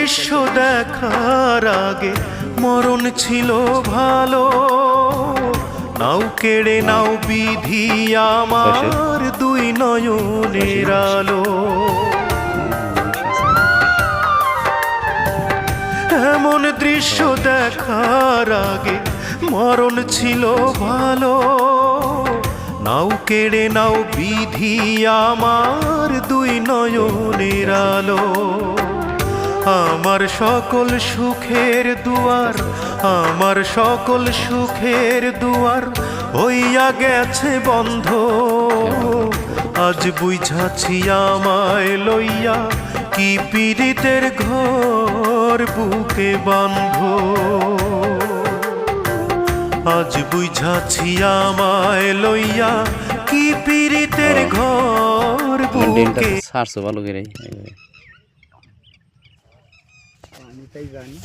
দৃশ্য দেখার আগে মরণ ছিল ভালো, নাও কেড়ে নাও বিধি আমার দুই নয়নের আলো। এমন দৃশ্য দেখার আগে মরণ ছিল ভালো, নাও কেড়ে নাও বিধি আমার দুই নয়নের আলো। আমার সকল সুখের দুয়ার, আমার সকল সুখের দুয়ার হইয়া গেছে বন্ধ। আজ বুঝাছি আমায় লইয়া কি পীড়িতের ঘর বুকে বাঁধ। আজ বুঝাছি আমায় লইয়া কি পীড়িতের ঘর বুকে। সারছো ভালো করে। আমি তাই জানি।